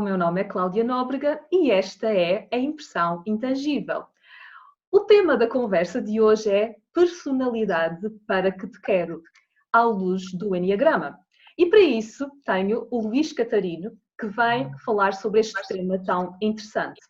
meu nome é Cláudia Nóbrega e esta é a Impressão Intangível. O tema da conversa de hoje é personalidade para que te quero, à luz do Enneagrama. E para isso tenho o Luís Catarino, que vem falar sobre este tema tão interessante.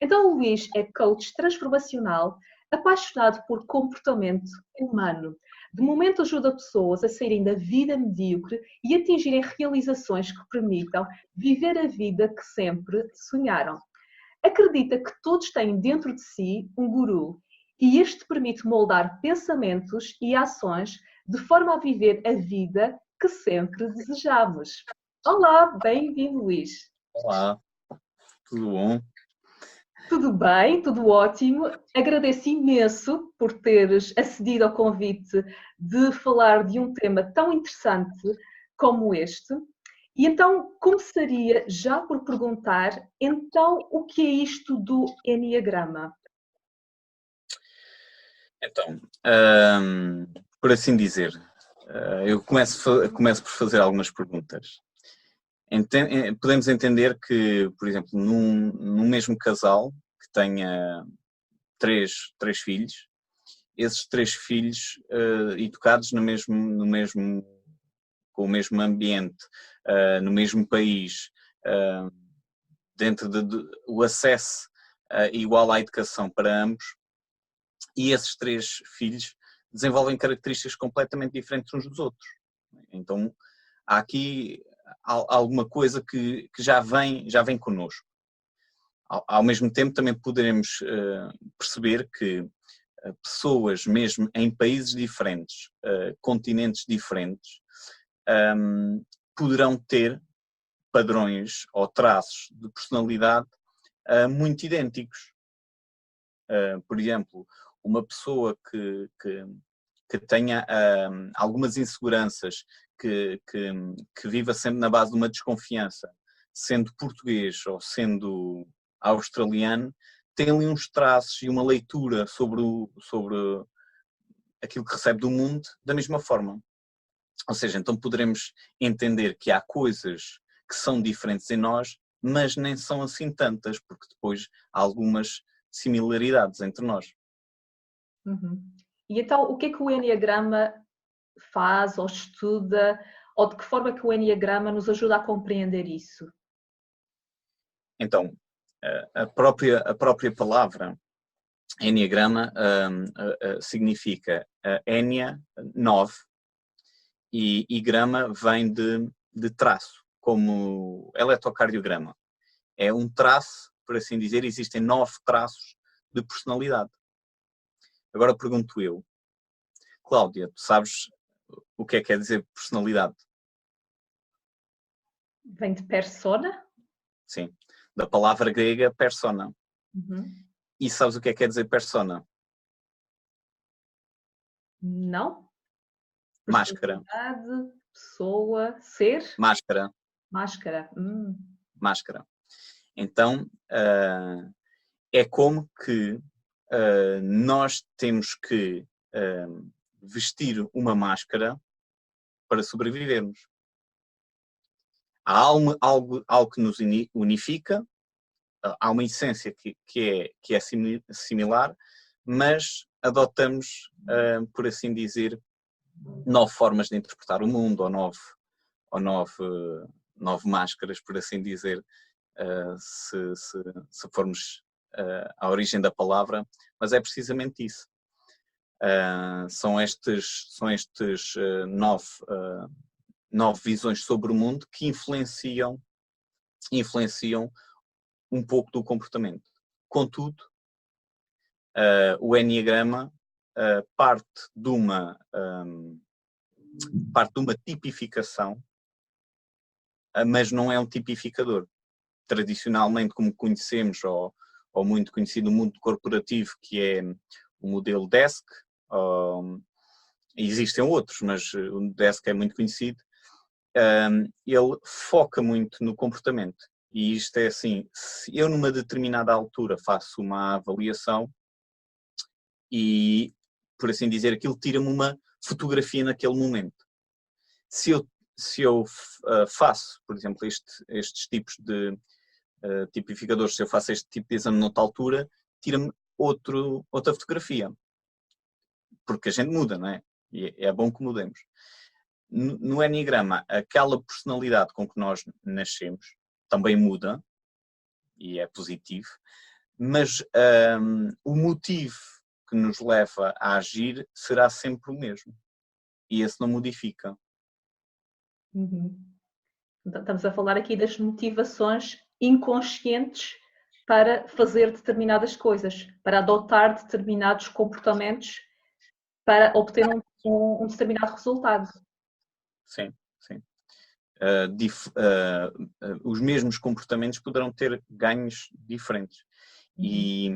Então o Luís é coach transformacional, apaixonado por comportamento humano. De momento ajuda pessoas a saírem da vida medíocre e atingirem realizações que permitam viver a vida que sempre sonharam. Acredita que todos têm dentro de si um guru e este permite moldar pensamentos e ações de forma a viver a vida que sempre desejamos. Olá, bem-vindo, Luís. Olá, tudo bom? Tudo bem, tudo ótimo. Agradeço imenso por teres acedido ao convite de falar de um tema tão interessante como este. E então começaria já por perguntar, então, o que é isto do Enneagrama? Então, por assim dizer, eu começo por fazer algumas perguntas. Podemos entender que, por exemplo, num mesmo casal que tenha três filhos, esses três filhos educados com o mesmo ambiente, no mesmo país, dentro o acesso igual à educação para ambos, e esses três filhos desenvolvem características completamente diferentes uns dos outros. Então, há aqui alguma coisa que já vem connosco. Ao mesmo tempo, também poderemos perceber que pessoas, mesmo em países diferentes, continentes diferentes, poderão ter padrões ou traços de personalidade muito idênticos. Por exemplo, uma pessoa que tenha algumas inseguranças, que viva sempre na base de uma desconfiança, sendo português ou sendo australiano, tem ali uns traços e uma leitura sobre aquilo que recebe do mundo da mesma forma. Ou seja, então poderemos entender que há coisas que são diferentes em nós, mas nem são assim tantas, porque depois há algumas similaridades entre nós. Uhum. E então, o que é que o Enneagrama faz ou estuda, ou de que forma que o Enneagrama nos ajuda a compreender isso? Então, a própria palavra Enneagrama significa Ennea, 9, e grama vem de traço, como eletrocardiograma. É um traço, por assim dizer, existem 9 traços de personalidade. Agora pergunto eu, Cláudia, tu sabes o que é quer dizer personalidade? Vem de persona? Sim, da palavra grega persona. Uhum. E sabes o que é quer dizer persona? Não? Máscara. Personalidade, pessoa, ser? Máscara. Máscara. Máscara. Então, é como que nós temos que vestir uma máscara para sobrevivermos. Há algo que nos unifica, há uma essência que é similar, mas adotamos, por assim dizer, 9 formas de interpretar o mundo, ou nove máscaras, por assim dizer, se formos à origem da palavra, mas é precisamente isso. São estes 9 visões sobre o mundo que influenciam um pouco do comportamento. Contudo, o Enneagrama parte de uma tipificação, mas não é um tipificador. Tradicionalmente, como conhecemos, ou muito conhecido no mundo corporativo, que é o modelo DESC, existem outros, mas o DESC é muito conhecido, ele foca muito no comportamento. E isto é assim, se eu numa determinada altura faço uma avaliação e, por assim dizer, aquilo tira-me uma fotografia naquele momento. Se eu faço, por exemplo, estes tipos de tipificadores, se eu faço este tipo de exame noutra altura, tira-me outra fotografia. Porque a gente muda, não é? E é bom que mudemos. No Enneagrama, aquela personalidade com que nós nascemos também muda, e é positivo, mas o motivo que nos leva a agir será sempre o mesmo. E esse não modifica. Uhum. Então, estamos a falar aqui das motivações inconscientes para fazer determinadas coisas, para adotar determinados comportamentos, para obter um determinado resultado. Sim, sim. Os mesmos comportamentos poderão ter ganhos diferentes. E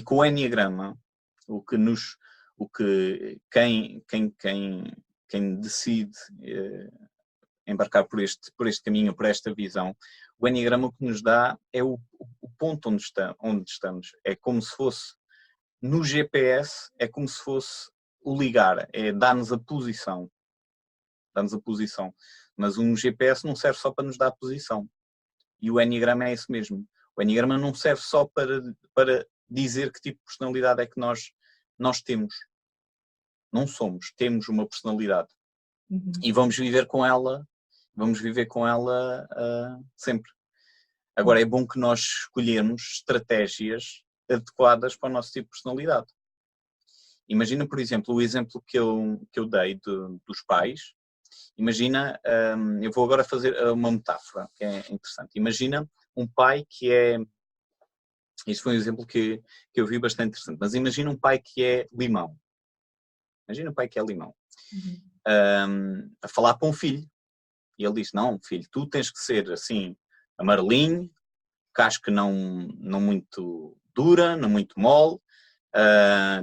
com o Enneagrama, quem decide embarcar por este caminho, por esta visão, o Enneagrama o que nos dá é o ponto onde estamos. É como se fosse, no GPS, é como se fosse o ligar, é dar-nos a posição. Dá-nos a posição. Mas um GPS não serve só para nos dar a posição. E o Enneagrama é isso mesmo. O Enneagrama não serve só para dizer que tipo de personalidade é que nós temos. Não somos, temos uma personalidade. E vamos viver com ela sempre. Agora, é bom que nós escolhemos estratégias adequadas para o nosso tipo de personalidade. Imagina, por exemplo, o exemplo que eu dei dos pais. Imagina, eu vou agora fazer uma metáfora que é interessante. Imagina um pai que é... Isto foi um exemplo que eu vi bastante interessante. Mas imagina um pai que é limão. Imagina um pai que é limão. A falar para um filho. E ele diz, não, filho, tu tens que ser assim, amarelinho, casca não muito dura, não muito mole,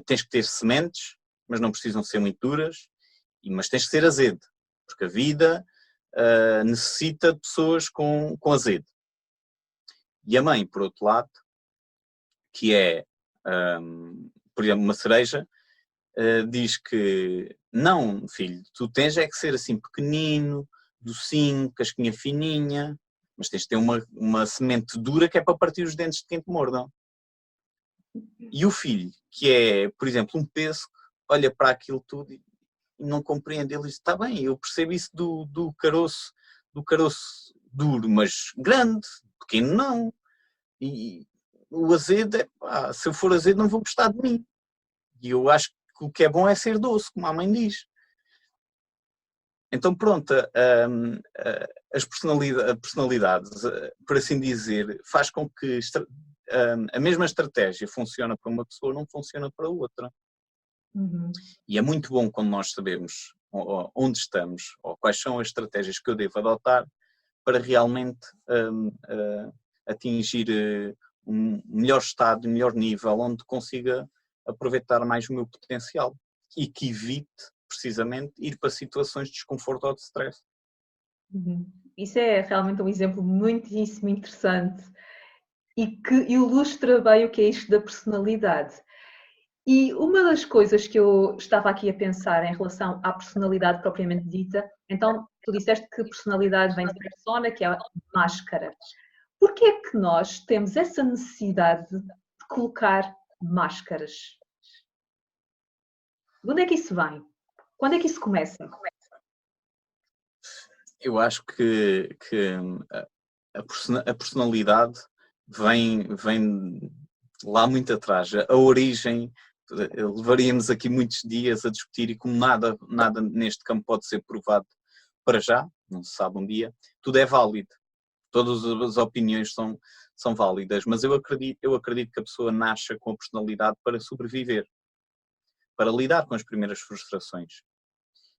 tens que ter sementes, mas não precisam ser muito duras, mas tens que ser azedo, porque a vida necessita de pessoas com azedo. E a mãe, por outro lado, que é, por exemplo, uma cereja, diz que não, filho, tu tens é que ser assim pequenino, docinho, casquinha fininha, mas tens de ter uma semente dura que é para partir os dentes de quem te mordam. E o filho, que é, por exemplo, um pêssego, olha para aquilo tudo e não compreende. Ele diz, está bem, eu percebo isso do caroço duro, mas grande, pequeno não. E o azedo, se eu for azedo não vou gostar de mim. E eu acho que o que é bom é ser doce, como a mãe diz. Então pronto, as personalidades, por assim dizer, faz com que a mesma estratégia funciona para uma pessoa, não funciona para outra. E é muito bom quando nós sabemos onde estamos, ou quais são as estratégias que eu devo adotar para realmente atingir um melhor estado, um melhor nível, onde consiga aproveitar mais o meu potencial e que evite, precisamente, ir para situações de desconforto ou de stress. Isso é realmente um exemplo muitíssimo interessante e que ilustra bem o que é isto da personalidade. E uma das coisas que eu estava aqui a pensar em relação à personalidade propriamente dita, então tu disseste que personalidade vem de persona, que é a máscara. Por que é que nós temos essa necessidade de colocar máscaras? De onde é que isso vem? Quando é que isso começa? Eu acho que a personalidade vem lá muito atrás. A origem, levaríamos aqui muitos dias a discutir e como nada neste campo pode ser provado para já, não se sabe um dia, tudo é válido. Todas as opiniões são válidas, mas eu acredito que a pessoa nasce com a personalidade para sobreviver, para lidar com as primeiras frustrações.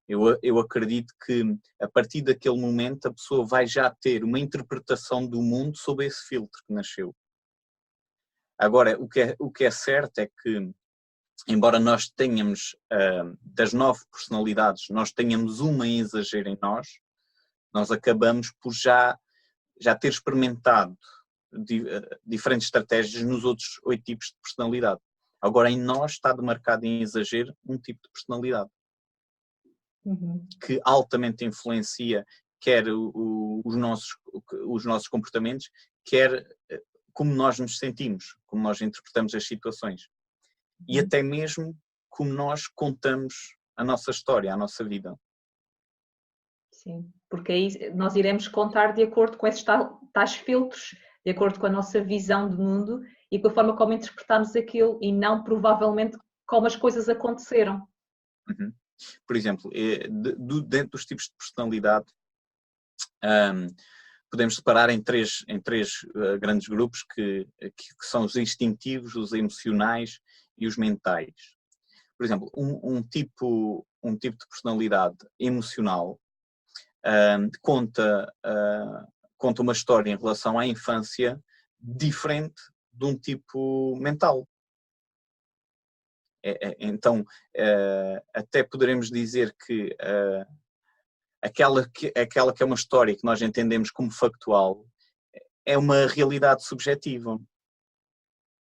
Eu acredito que a partir daquele momento a pessoa vai já ter uma interpretação do mundo sob esse filtro que nasceu. Agora, o que é certo é que, embora nós tenhamos, das 9 personalidades, nós tenhamos uma em exagero em nós acabamos por já ter experimentado diferentes estratégias nos outros 8 tipos de personalidade. Agora, em nós está demarcado em exagero um tipo de personalidade. Que altamente influencia quer os nossos comportamentos, quer como nós nos sentimos, como nós interpretamos as situações e até mesmo como nós contamos a nossa história, a nossa vida. Sim, porque aí nós iremos contar de acordo com esses tais filtros, de acordo com a nossa visão do mundo e com a forma como interpretamos aquilo e não provavelmente como as coisas aconteceram. Uhum. Por exemplo, dentro dos tipos de personalidade, podemos separar em três grandes grupos que são os instintivos, os emocionais e os mentais. Por exemplo, um tipo de personalidade emocional conta uma história em relação à infância diferente de um tipo mental. Então, até poderemos dizer que aquela que é uma história que nós entendemos como factual é uma realidade subjetiva,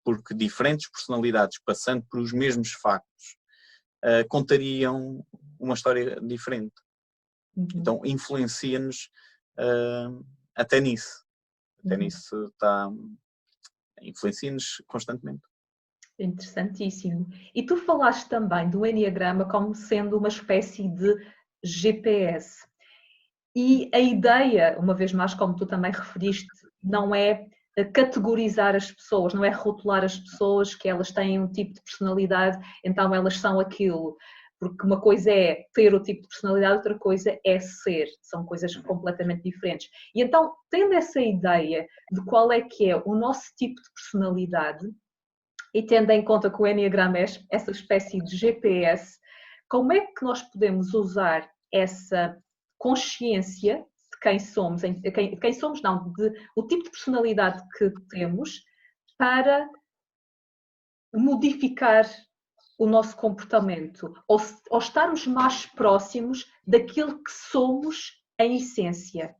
porque diferentes personalidades passando por os mesmos factos contariam uma história diferente. Então influencia-nos até nisso. Até nisso influencia-nos constantemente. Interessantíssimo. E tu falaste também do Enneagrama como sendo uma espécie de GPS. E a ideia, uma vez mais, como tu também referiste, não é categorizar as pessoas, não é rotular as pessoas que elas têm um tipo de personalidade, então elas são aquilo. Porque uma coisa é ter o tipo de personalidade, outra coisa é ser. São coisas completamente diferentes. E então, tendo essa ideia de qual é que é o nosso tipo de personalidade, e tendo em conta que o Enneagrama é essa espécie de GPS, como é que nós podemos usar essa consciência de quem somos, o tipo de personalidade que temos para modificar o nosso comportamento ou estarmos mais próximos daquilo que somos em essência?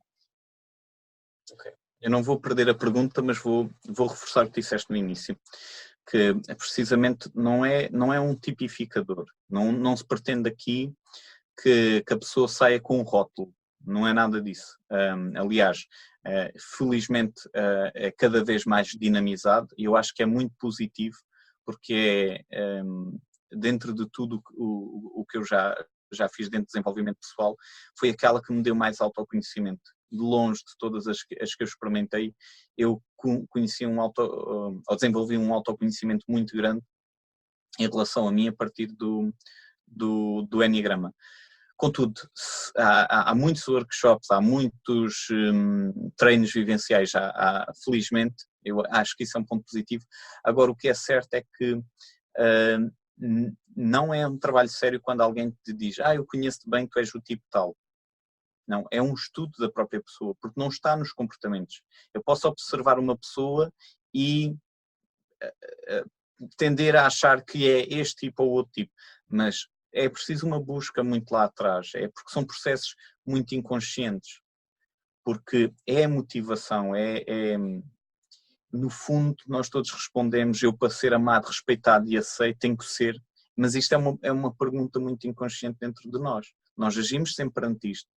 Okay. Eu não vou perder a pergunta, mas vou reforçar o que disseste no início, que precisamente não é um tipificador. Não se pretende aqui que a pessoa saia com um rótulo. Não é nada disso. Aliás, felizmente é cada vez mais dinamizado e eu acho que é muito positivo porque dentro de tudo o que eu já fiz dentro do desenvolvimento pessoal, foi aquela que me deu mais autoconhecimento. De longe de todas as que eu experimentei, eu desenvolvi um autoconhecimento muito grande em relação a mim a partir do Enneagrama. Contudo, há muitos workshops, há muitos treinos vivenciais, felizmente, eu acho que isso é um ponto positivo. Agora, o que é certo é que não é um trabalho sério quando alguém te diz eu conheço-te bem, tu és o tipo tal. Não, é um estudo da própria pessoa, porque não está nos comportamentos. Eu posso observar uma pessoa e tender a achar que é este tipo ou outro tipo, mas é preciso uma busca muito lá atrás, porque são processos muito inconscientes, porque é a motivação, no fundo nós todos respondemos, eu para ser amado, respeitado e aceito tenho que ser, mas isto é uma pergunta muito inconsciente dentro de nós agimos sempre perante isto,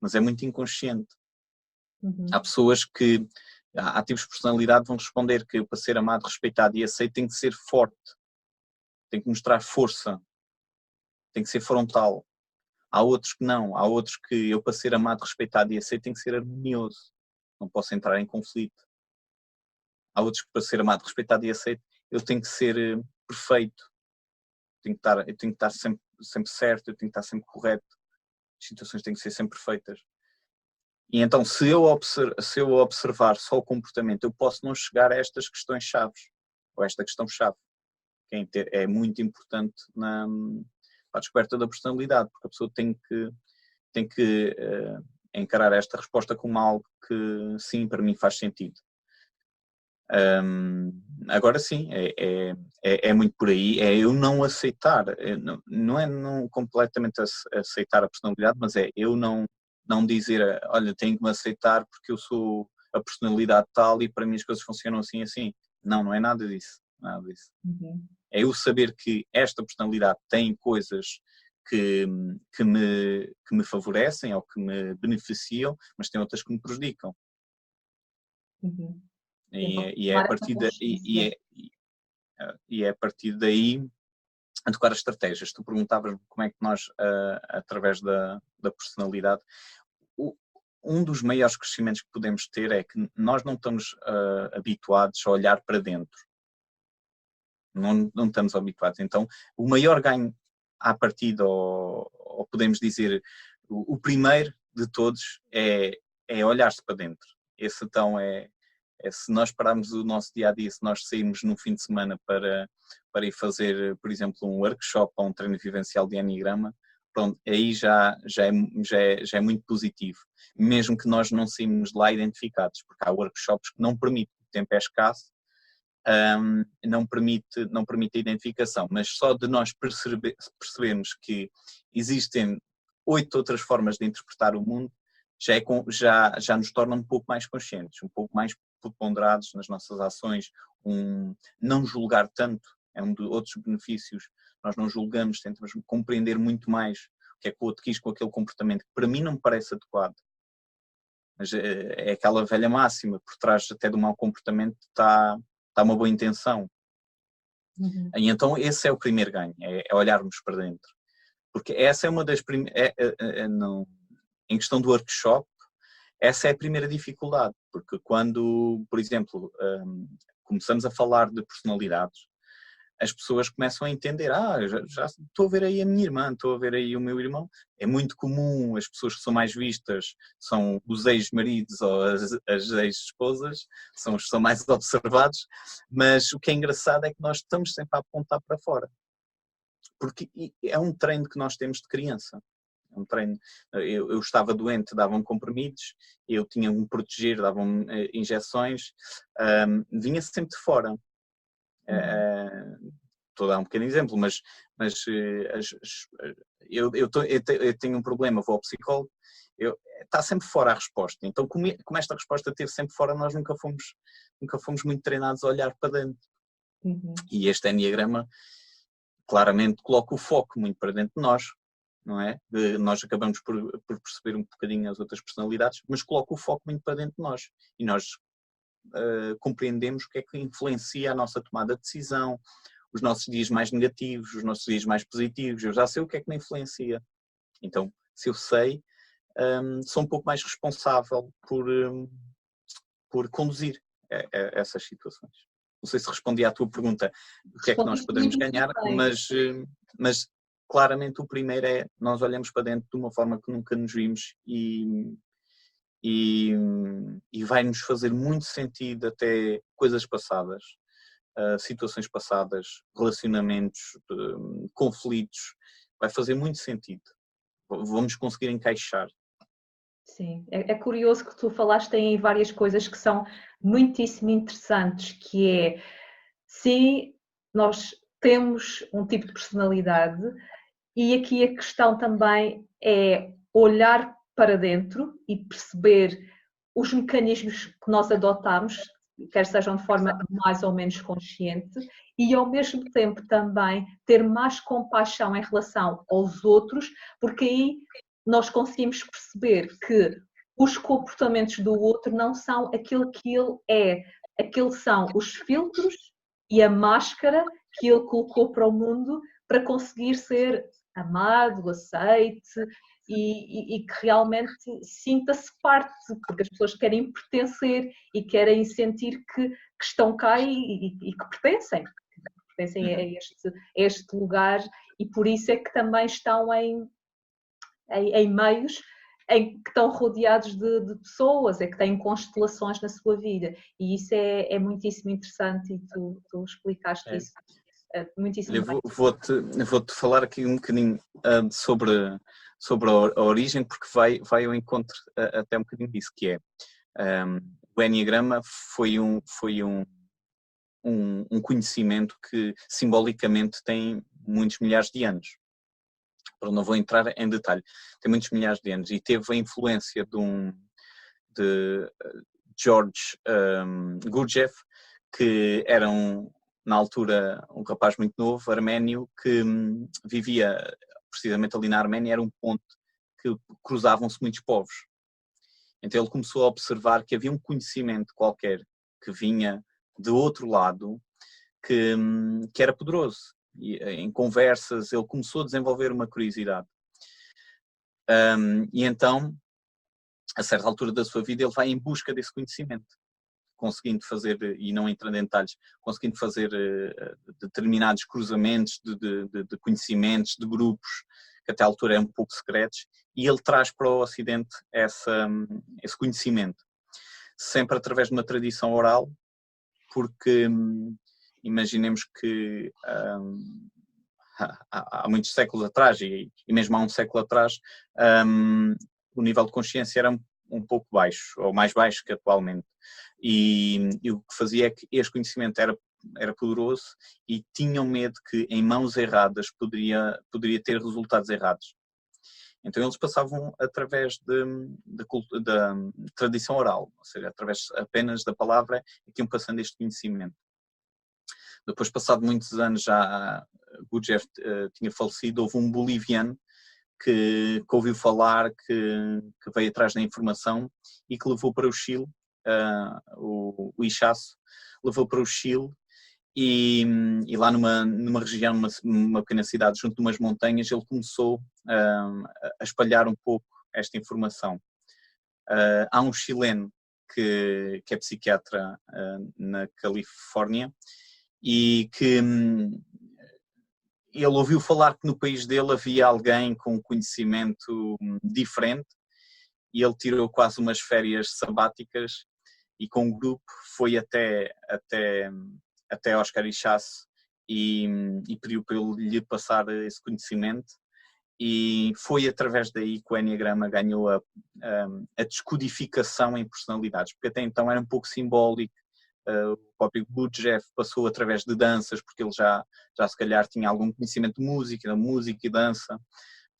mas é muito inconsciente. Há pessoas que, há tipos de personalidade que vão responder que eu para ser amado, respeitado e aceito tenho que ser forte, tenho que mostrar força, tem que ser frontal. Há outros que não, há outros que eu para ser amado, respeitado e aceito tenho que ser harmonioso, não posso entrar em conflito. Há outros que para ser amado, respeitado e aceito eu tenho que ser perfeito, eu tenho que estar sempre certo, eu tenho que estar sempre correto, as situações têm que ser sempre perfeitas. E então se eu observar só o comportamento, eu posso não chegar a estas questões chaves, ou a esta questão-chave, que é muito importante para a descoberta da personalidade, porque a pessoa tem que encarar esta resposta como algo que sim, para mim faz sentido. Agora sim, é muito por aí, é eu não aceitar, não é não completamente aceitar a personalidade, mas é eu não dizer, olha, tenho que me aceitar porque eu sou a personalidade tal e para mim as coisas funcionam assim assim. Não é nada disso. Nada disso. É eu saber que esta personalidade tem coisas que me favorecem ou que me beneficiam, mas tem outras que me prejudicam. Uhum. E é a partir é a partir daí adequar as estratégias. Tu perguntavas como é que nós, através da personalidade, um dos maiores crescimentos que podemos ter é que nós não estamos habituados a olhar para dentro. Não estamos habituados. Então, o maior ganho à partida, ou podemos dizer, o primeiro de todos é olhar-se para dentro. Esse então é se nós pararmos o nosso dia-a-dia, se nós sairmos no fim de semana para ir fazer, por exemplo, um workshop ou um treino vivencial de Enneagrama, pronto, aí já é muito positivo. Mesmo que nós não saímos de lá identificados, porque há workshops que não permitem, o tempo é escasso, não permite a identificação, mas só de nós percebermos que existem 8 outras formas de interpretar o mundo, já nos torna um pouco mais conscientes, um pouco mais ponderados nas nossas ações, não julgar tanto, é um dos outros benefícios, nós não julgamos, tentamos compreender muito mais o que é que o outro quis com aquele comportamento, que para mim não me parece adequado. Mas é aquela velha máxima, por trás até do mau comportamento está uma boa intenção. Uhum. E então esse é o primeiro ganho, é olharmos para dentro. Porque essa é uma das primeiras, em questão do workshop, essa é a primeira dificuldade, porque quando, por exemplo, começamos a falar de personalidades, as pessoas começam a entender, já estou a ver aí a minha irmã, estou a ver aí o meu irmão. É muito comum, as pessoas que são mais vistas são os ex-maridos ou as ex-esposas, são os que são mais observados, mas o que é engraçado é que nós estamos sempre a apontar para fora, porque é um treino que nós temos de criança. Um treino. Eu estava doente, davam-me comprimidos, eu tinha de me proteger, davam-me injeções, vinha sempre de fora. Estou a dar um pequeno exemplo, mas eu tenho um problema, vou ao psicólogo, está sempre fora a resposta. Então, como esta resposta esteve sempre fora, nós nunca fomos muito treinados a olhar para dentro. Uhum. E este enneagrama claramente coloca o foco muito para dentro de nós, não é? Nós acabamos por perceber um bocadinho as outras personalidades, mas coloca o foco muito para dentro de nós. E nós compreendemos o que é que influencia a nossa tomada de decisão, os nossos dias mais negativos, os nossos dias mais positivos. Eu já sei o que é que me influencia. Então, se eu sei, sou um pouco mais responsável por conduzir essas situações. Não sei se respondi à tua pergunta, o que é que nós podemos ganhar, mas claramente o primeiro é nós olhamos para dentro de uma forma que nunca nos vimos e vai-nos fazer muito sentido até coisas passadas, situações passadas, relacionamentos, conflitos, vai fazer muito sentido. Vamos conseguir encaixar. Sim, é curioso que tu falaste em várias coisas que são muitíssimo interessantes, que é, sim, nós temos um tipo de personalidade e aqui a questão também é olhar para dentro e perceber os mecanismos que nós adotamos, quer sejam de forma mais ou menos consciente, e ao mesmo tempo também ter mais compaixão em relação aos outros, porque aí nós conseguimos perceber que os comportamentos do outro não são aquilo que ele é, aquilo são os filtros e a máscara que ele colocou para o mundo para conseguir ser amado, aceite e que realmente sinta-se parte, porque as pessoas querem pertencer e querem sentir que estão cá e que pertencem a este lugar, e por isso é que também estão em meios em que estão rodeados de pessoas, é que têm constelações na sua vida, e isso é muitíssimo interessante e tu explicaste isso muitíssimo bem. Vou-te falar aqui um bocadinho sobre a origem, porque vai ao encontro até um bocadinho disso, que é o Enneagrama foi um conhecimento que simbolicamente tem muitos milhares de anos. Não vou entrar em detalhe, tem muitos milhares de anos e teve a influência de George Gurdjieff, que era na altura um rapaz muito novo, arménio, que vivia precisamente ali na Arménia, era um ponto que cruzavam-se muitos povos. Então ele começou a observar que havia um conhecimento qualquer que vinha de outro lado que era poderoso. E, em conversas ele começou a desenvolver uma curiosidade. E então, a certa altura da sua vida, ele vai em busca desse conhecimento, conseguindo fazer, e não entrando em detalhes, conseguindo fazer determinados cruzamentos de conhecimentos, de grupos, que até à altura eram um pouco secretos, e ele traz para o Ocidente esse conhecimento, sempre através de uma tradição oral, porque imaginemos que há muitos séculos atrás, e mesmo há um século atrás, o nível de consciência era um pouco baixo, ou mais baixo que atualmente. E o que fazia é que este conhecimento era poderoso e tinham medo que em mãos erradas poderia ter resultados errados. Então eles passavam através da tradição oral, ou seja, através apenas da palavra, e tinham passando este conhecimento. Depois, passado muitos anos, já Gurdjieff tinha falecido, houve um boliviano que ouviu falar, que veio atrás da informação e que levou para o Chile, o Ichaço, levou para o Chile e lá numa região, numa pequena cidade, junto de umas montanhas, ele começou a espalhar um pouco esta informação. Há um chileno que é psiquiatra na Califórnia e que ele ouviu falar que no país dele havia alguém com conhecimento diferente e ele tirou quase umas férias sabáticas e com um grupo foi até Oscar Ichaço e pediu para ele lhe passar esse conhecimento, e foi através daí que o Enneagrama ganhou a descodificação em personalidades, porque até então era um pouco simbólico. O próprio Gurdjieff passou através de danças, porque ele já se calhar tinha algum conhecimento de música e dança,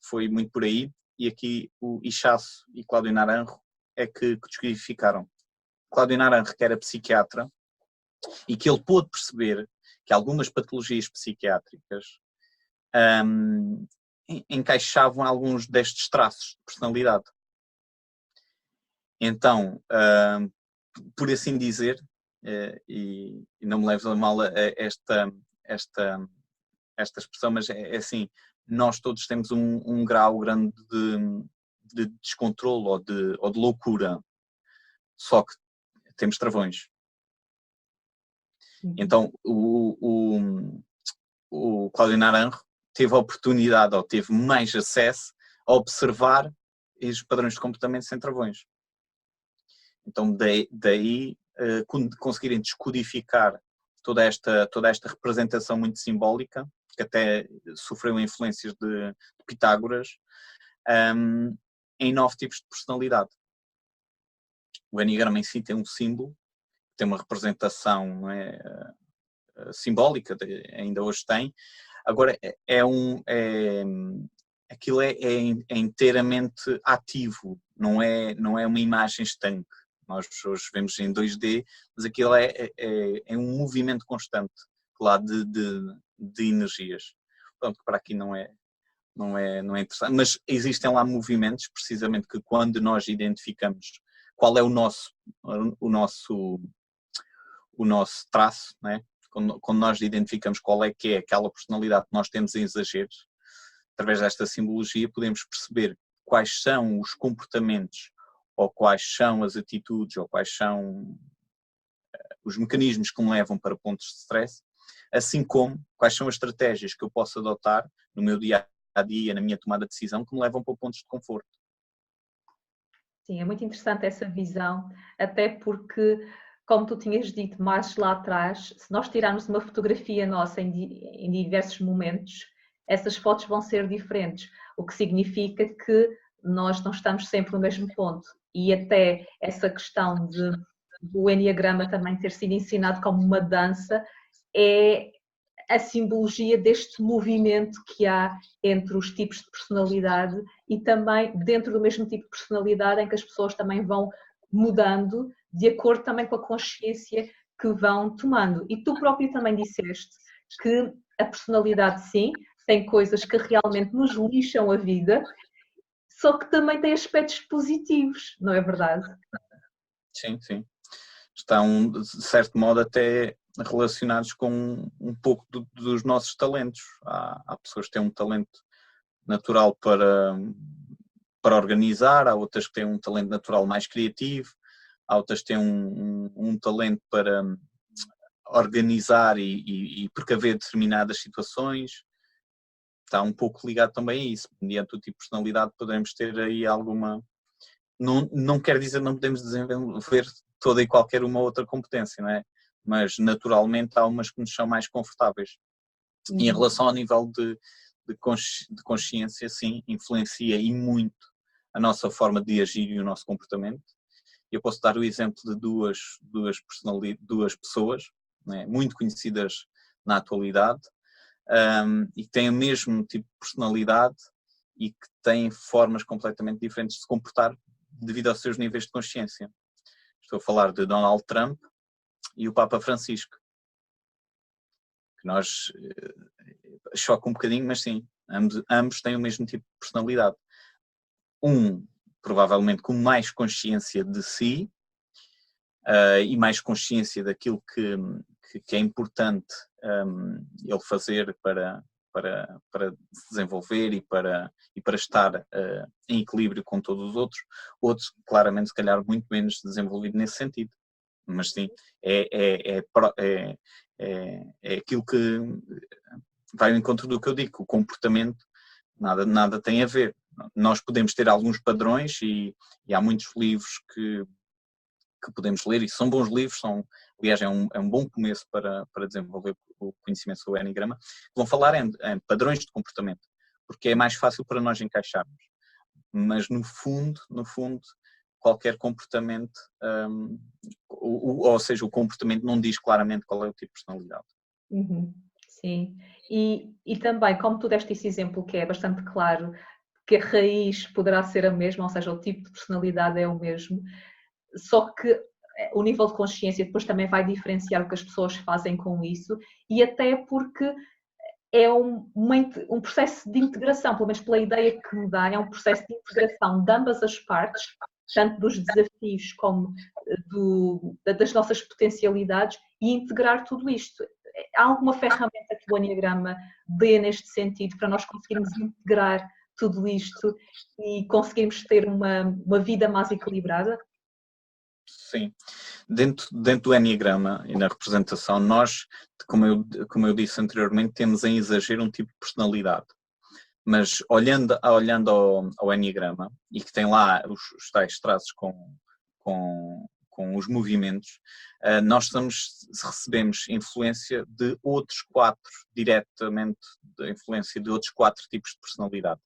foi muito por aí, e aqui o Ichaço e Cláudio Naranjo é que descodificaram. Cláudio Naranjo, que era psiquiatra, e que ele pôde perceber que algumas patologias psiquiátricas encaixavam alguns destes traços de personalidade. Então, por assim dizer, e não me leves a mal esta expressão, mas é assim, nós todos temos um grau grande de descontrole ou de loucura, só que temos travões. Então o Cláudio Naranjo teve a oportunidade, ou teve mais acesso a observar os padrões de comportamento sem travões. Então daí conseguirem descodificar toda esta representação muito simbólica, que até sofreu influências de Pitágoras, em 9 tipos de personalidade. O Enneagrama em si tem um símbolo, tem uma representação, não é, simbólica, ainda hoje tem. Agora, aquilo é inteiramente ativo, não é uma imagem estanque. Nós hoje vemos em 2D, mas aquilo é um movimento constante lá de energias. Pronto, para aqui não é interessante, mas existem lá movimentos, precisamente, que quando nós identificamos qual é o nosso traço, né? Quando nós identificamos qual é que é aquela personalidade que nós temos em exageros, através desta simbologia podemos perceber quais são os comportamentos, ou quais são as atitudes, ou quais são os mecanismos que me levam para pontos de stress, assim como quais são as estratégias que eu posso adotar no meu dia-a-dia, na minha tomada de decisão, que me levam para pontos de conforto. Sim, é muito interessante essa visão, até porque, como tu tinhas dito mais lá atrás, se nós tirarmos uma fotografia nossa em diversos momentos, essas fotos vão ser diferentes, o que significa que nós não estamos sempre no mesmo ponto. E até essa questão do Enneagrama também ter sido ensinado como uma dança é a simbologia deste movimento que há entre os tipos de personalidade e também dentro do mesmo tipo de personalidade em que as pessoas também vão mudando de acordo também com a consciência que vão tomando. E tu próprio também disseste que a personalidade, sim, tem coisas que realmente nos lixam a vida, só que também tem aspectos positivos, não é verdade? Sim, sim. Estão, de certo modo, até relacionados com um pouco dos nossos talentos. Há pessoas que têm um talento natural para organizar, há outras que têm um talento natural mais criativo, há outras que têm um talento para organizar e precaver determinadas situações. Está um pouco ligado também a isso. Mediante o tipo de personalidade poderemos ter aí alguma... Não quer dizer que não podemos desenvolver toda e qualquer uma outra competência, não é? Mas naturalmente há umas que nos são mais confortáveis. E em relação ao nível de consciência, sim, influencia e muito a nossa forma de agir e o nosso comportamento. Eu posso dar o exemplo de duas pessoas, né, muito conhecidas na atualidade, e que têm o mesmo tipo de personalidade e que têm formas completamente diferentes de se comportar devido aos seus níveis de consciência. Estou a falar de Donald Trump e o Papa Francisco, que nós choca um bocadinho, mas sim, ambos têm o mesmo tipo de personalidade. Um, provavelmente, com mais consciência de si e mais consciência daquilo que é importante ele fazer para se desenvolver e para estar em equilíbrio com todos os outros. Outros, claramente, se calhar, muito menos desenvolvido nesse sentido. Mas sim, é aquilo que vai ao encontro do que eu digo, o comportamento nada tem a ver. Nós podemos ter alguns padrões e há muitos livros que podemos ler e são bons livros, aliás, é um bom começo para desenvolver o conhecimento sobre o Enneagrama, que vão falar em padrões de comportamento, porque é mais fácil para nós encaixarmos. Mas no fundo, qualquer comportamento, ou seja, o comportamento não diz claramente qual é o tipo de personalidade. Sim, e também, como tu deste esse exemplo que é bastante claro, que a raiz poderá ser a mesma, ou seja, o tipo de personalidade é o mesmo, só que o nível de consciência depois também vai diferenciar o que as pessoas fazem com isso, e até porque é um processo de integração, pelo menos pela ideia que me dá, é um processo de integração de ambas as partes, tanto dos desafios como das nossas potencialidades, e integrar tudo isto. Há alguma ferramenta que o Enneagrama dê neste sentido para nós conseguirmos integrar tudo isto e conseguirmos ter uma vida mais equilibrada? Sim. Dentro do Enneagrama e na representação, nós, como eu disse anteriormente, temos em exagero um tipo de personalidade. Mas olhando ao Enneagrama, e que tem lá os tais traços com os movimentos, nós recebemos influência de outros 4, diretamente da influência de outros 4 tipos de personalidade.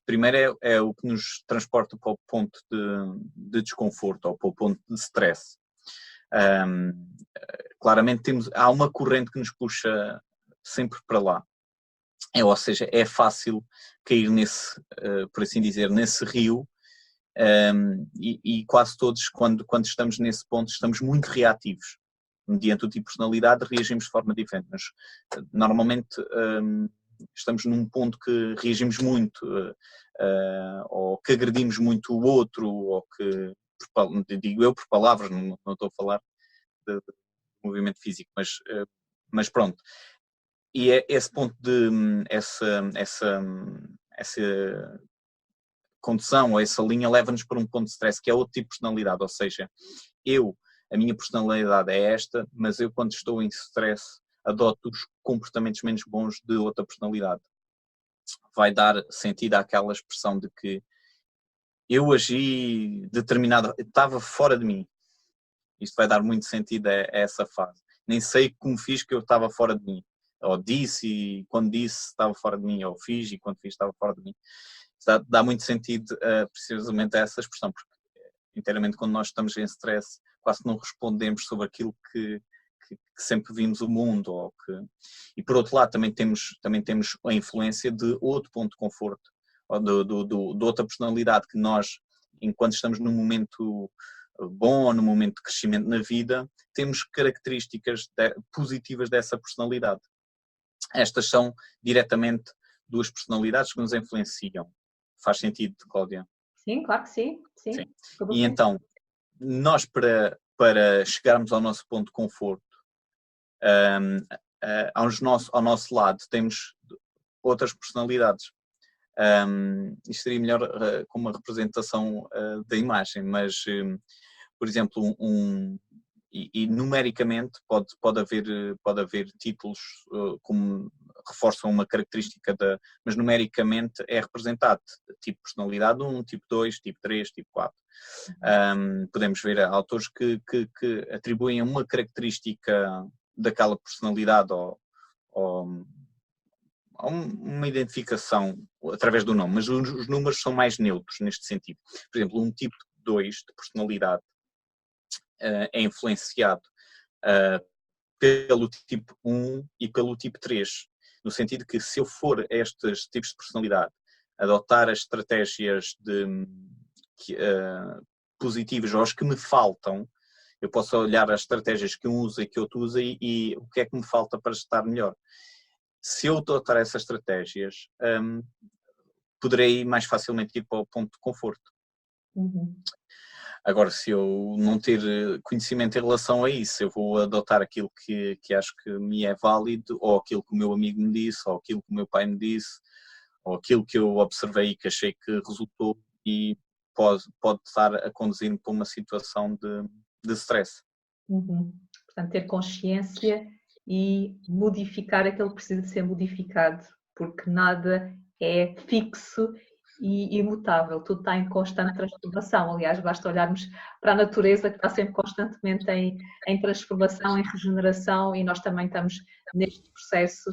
Primeiro é o que nos transporta para o ponto de desconforto ou para o ponto de stress. Claramente há uma corrente que nos puxa sempre para lá. Ou seja, é fácil cair nesse, por assim dizer, nesse rio, e quase todos, quando estamos nesse ponto, estamos muito reativos. Mediante o tipo de personalidade, reagimos de forma diferente, mas normalmente estamos num ponto que reagimos muito, ou que agredimos muito o outro, ou que, digo eu por palavras, não estou a falar de movimento físico, mas pronto. E é esse ponto essa condução ou essa linha leva-nos para um ponto de stress, que é outro tipo de personalidade, ou seja, a minha personalidade é esta, mas eu quando estou em stress adoto os comportamentos menos bons de outra personalidade. Vai dar sentido àquela expressão de que eu agi estava fora de mim. Isto vai dar muito sentido a essa fase. Nem sei como fiz que eu estava fora de mim. Ou disse e quando disse estava fora de mim, ou fiz e quando fiz estava fora de mim. Dá muito sentido precisamente a essa expressão, porque inteiramente quando nós estamos em stress quase não respondemos sobre aquilo que sempre vimos o mundo. E por outro lado também temos a influência de outro ponto de conforto, ou de outra personalidade que nós, enquanto estamos num momento bom ou num momento de crescimento na vida, temos características positivas dessa personalidade. Estas são diretamente 2 personalidades que nos influenciam. Faz sentido, Cláudia? Sim, claro que sim. Sim. E então, nós para chegarmos ao nosso ponto de conforto, ao nosso lado temos outras personalidades. Isto seria melhor com uma representação da imagem, mas, por exemplo, e numericamente pode haver títulos como reforçam uma característica mas numericamente é representado tipo personalidade 1, tipo 2, tipo 3, tipo 4. Podemos ver autores que atribuem uma característica daquela personalidade ou uma identificação através do nome, mas os números são mais neutros neste sentido. Por exemplo, um tipo 2 de personalidade é influenciado pelo tipo 1 e pelo tipo 3, no sentido que se eu for a estes tipos de personalidade adotar as estratégias positivas ou as que me faltam, eu posso olhar as estratégias que um usa e que outro usa e o que é que me falta para estar melhor. Se eu adotar essas estratégias, poderei mais facilmente ir para o ponto de conforto. Agora, se eu não ter conhecimento em relação a isso, eu vou adotar aquilo que acho que me é válido, ou aquilo que o meu amigo me disse, ou aquilo que o meu pai me disse, ou aquilo que eu observei e que achei que resultou e pode estar a conduzir-me para uma situação de stress. Portanto, ter consciência e modificar aquilo que precisa ser modificado, porque nada é fixo e imutável, tudo está em constante transformação. Aliás, basta olharmos para a natureza que está sempre constantemente em transformação, em regeneração, e nós também estamos neste processo,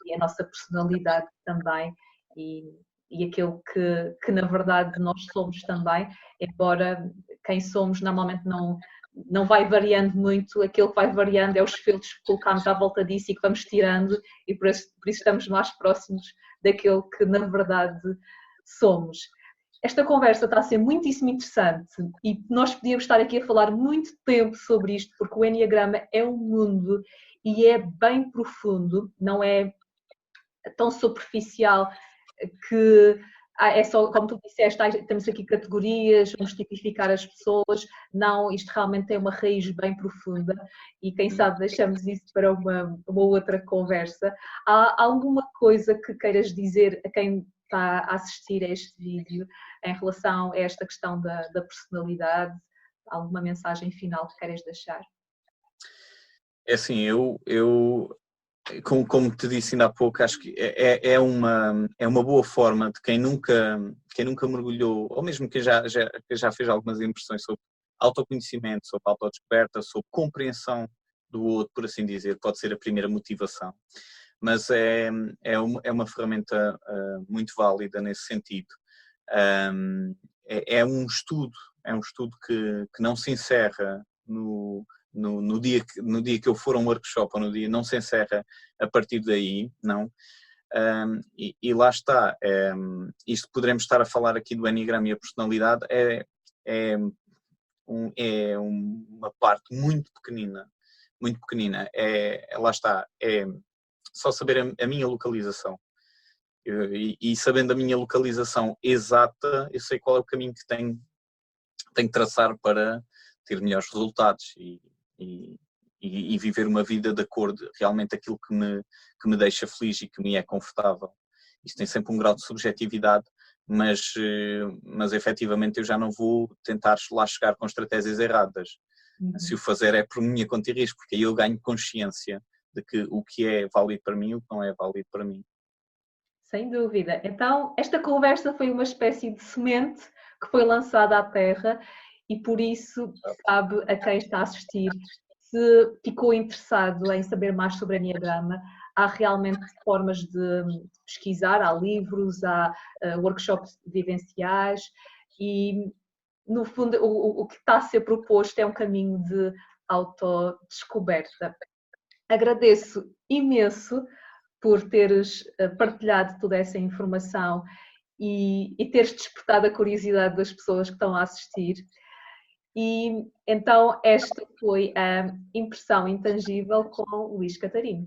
e a nossa personalidade também, e aquilo que na verdade nós somos também, embora quem somos normalmente não vai variando muito, aquilo que vai variando é os filtros que colocamos à volta disso e que vamos tirando, e por isso estamos mais próximos daquilo que na verdade somos. Esta conversa está a ser muitíssimo interessante e nós podíamos estar aqui a falar muito tempo sobre isto, porque o Enneagrama é um mundo e é bem profundo, não é tão superficial que é só, como tu disseste, temos aqui categorias, vamos tipificar as pessoas. Não, isto realmente tem uma raiz bem profunda e quem sabe deixamos isso para uma outra conversa. Há alguma coisa que queiras dizer a quem está a assistir a este vídeo em relação a esta questão da personalidade? Alguma mensagem final que queiras deixar? É assim, como te disse ainda há pouco, acho que é uma boa forma de quem nunca mergulhou, ou mesmo que já fez algumas impressões sobre autoconhecimento, sobre autodescoberta, sobre compreensão do outro, por assim dizer, pode ser a primeira motivação. Mas é uma ferramenta muito válida nesse sentido. É um estudo que não se encerra no dia que eu for a um workshop, ou no dia não se encerra a partir daí, não. E lá está, isto poderemos estar a falar aqui do Enneagrama e a personalidade, é uma parte muito pequenina, lá está, é só saber a minha localização. E sabendo a minha localização exata, eu sei qual é o caminho que tenho que traçar para ter melhores resultados e viver uma vida de acordo realmente aquilo que me deixa feliz e que me é confortável. Isto tem sempre um grau de subjetividade, mas efetivamente eu já não vou tentar lá chegar com estratégias erradas. Se o fazer é por minha conta e risco, porque aí eu ganho consciência de que o que é válido para mim e o que não é válido para mim. Sem dúvida. Então, esta conversa foi uma espécie de semente que foi lançada à Terra e por isso cabe a quem está a assistir, se ficou interessado em saber mais sobre a Enneagrama, há realmente formas de pesquisar, há livros, há workshops vivenciais e, no fundo, o que está a ser proposto é um caminho de autodescoberta. Agradeço imenso por teres partilhado toda essa informação e teres despertado a curiosidade das pessoas que estão a assistir. E então esta foi a Impressão Intangível com Luís Catarino.